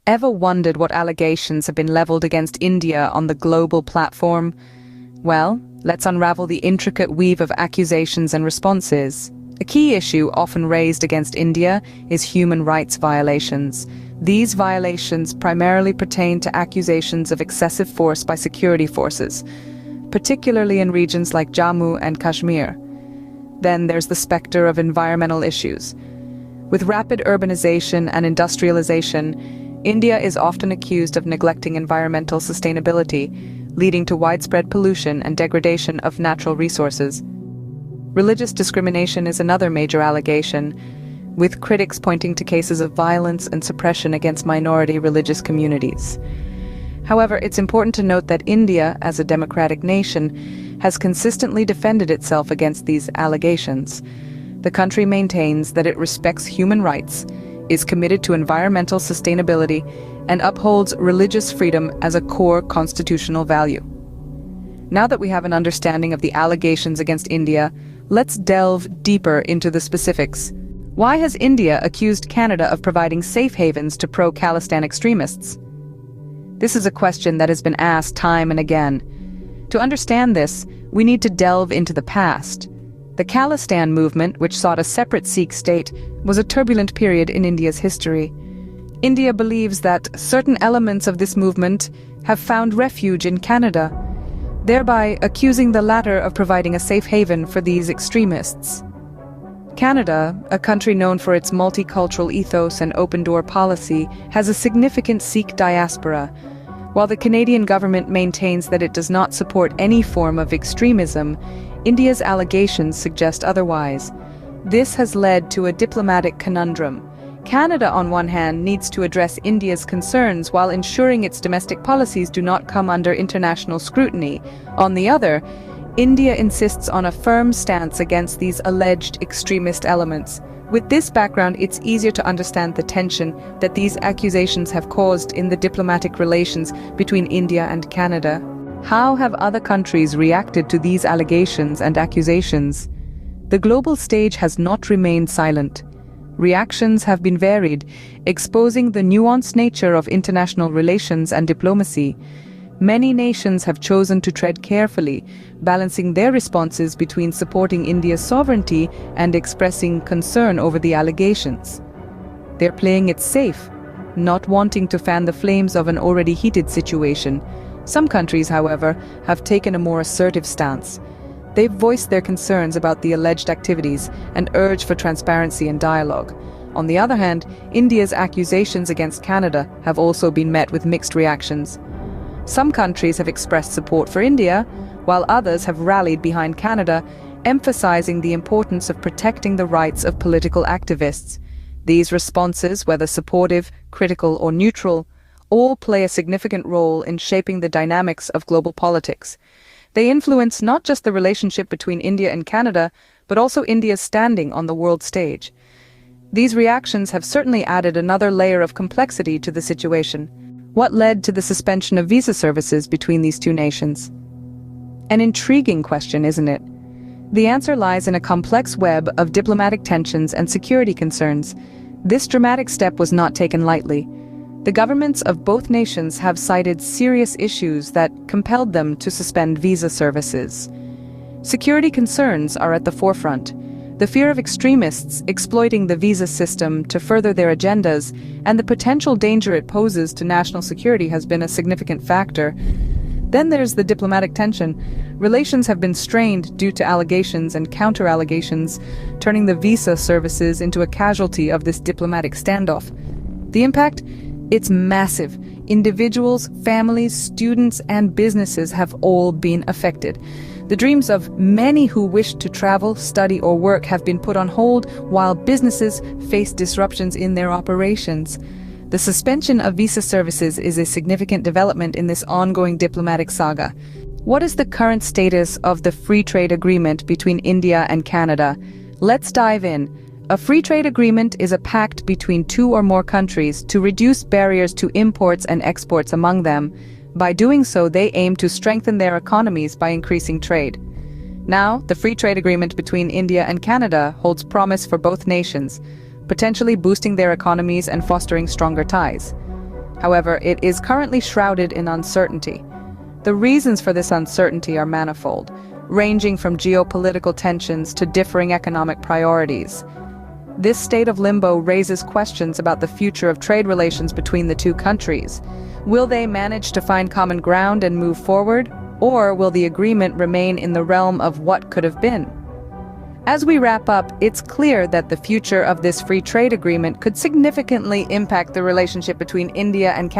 Ever wondered what allegations have been leveled against India on the global platform? Well, let's unravel the intricate weave of accusations and responses. A key issue often raised against India is human rights violations. These violations primarily pertain to accusations of excessive force by security forces, particularly in regions like Jammu and Kashmir. Then there's the specter of environmental issues. With rapid urbanization and industrialization, India is often accused of neglecting environmental sustainability, leading to widespread pollution and degradation of natural resources. Religious discrimination is another major allegation, with critics pointing to cases of violence and suppression against minority religious communities. However, it's important to note that India, as a democratic nation, has consistently defended itself against these allegations. The country maintains that it respects human rights, is committed to environmental sustainability, and upholds religious freedom as a core constitutional value. Now that we have an understanding of the allegations against India, let's delve deeper into the specifics. Why has India accused Canada of providing safe havens to pro-Khalistan extremists? This is a question that has been asked time and again. To understand this, we need to delve into the past. The Khalistan movement, which sought a separate Sikh state, was a turbulent period in India's history. India believes that certain elements of this movement have found refuge in Canada, thereby accusing the latter of providing a safe haven for these extremists. Canada, a country known for its multicultural ethos and open-door policy, has a significant Sikh diaspora. While the Canadian government maintains that it does not support any form of extremism, India's allegations suggest otherwise. This has led to a diplomatic conundrum. Canada, on one hand, needs to address India's concerns while ensuring its domestic policies do not come under international scrutiny. On the other, India insists on a firm stance against these alleged extremist elements. With this background, it's easier to understand the tension that these accusations have caused in the diplomatic relations between India and Canada. How have other countries reacted to these allegations and accusations? The global stage has not remained silent. Reactions have been varied, exposing the nuanced nature of international relations and diplomacy. Many nations have chosen to tread carefully, balancing their responses between supporting India's sovereignty and expressing concern over the allegations. They're playing it safe, not wanting to fan the flames of an already heated situation. Some countries, however, have taken a more assertive stance. They've voiced their concerns about the alleged activities and urged for transparency and dialogue. On the other hand, India's accusations against Canada have also been met with mixed reactions. Some countries have expressed support for India, while others have rallied behind Canada, emphasizing the importance of protecting the rights of political activists. These responses, whether supportive, critical, or neutral, all play a significant role in shaping the dynamics of global politics. They influence not just the relationship between India and Canada, but also India's standing on the world stage. These reactions have certainly added another layer of complexity to the situation. What led to the suspension of visa services between these two nations? An intriguing question, isn't it? The answer lies in a complex web of diplomatic tensions and security concerns. This dramatic step was not taken lightly. The governments of both nations have cited serious issues that compelled them to suspend visa services. Security concerns are at the forefront. The fear of extremists exploiting the visa system to further their agendas and the potential danger it poses to national security has been a significant factor. Then there's the diplomatic tension. Relations have been strained due to allegations and counter-allegations, turning the visa services into a casualty of this diplomatic standoff. The impact? It's massive. Individuals, families, students, and businesses have all been affected. The dreams of many who wish to travel, study, or work have been put on hold, while businesses face disruptions in their operations. The suspension of visa services is a significant development in this ongoing diplomatic saga. What is the current status of the free trade agreement between India and Canada? Let's dive in. A free trade agreement is a pact between two or more countries to reduce barriers to imports and exports among them. By doing so, they aim to strengthen their economies by increasing trade. Now, the free trade agreement between India and Canada holds promise for both nations, potentially boosting their economies and fostering stronger ties. However, it is currently shrouded in uncertainty. The reasons for this uncertainty are manifold, ranging from geopolitical tensions to differing economic priorities. This state of limbo raises questions about the future of trade relations between the two countries. Will they manage to find common ground and move forward, or will the agreement remain in the realm of what could have been? As we wrap up, it's clear that the future of this free trade agreement could significantly impact the relationship between India and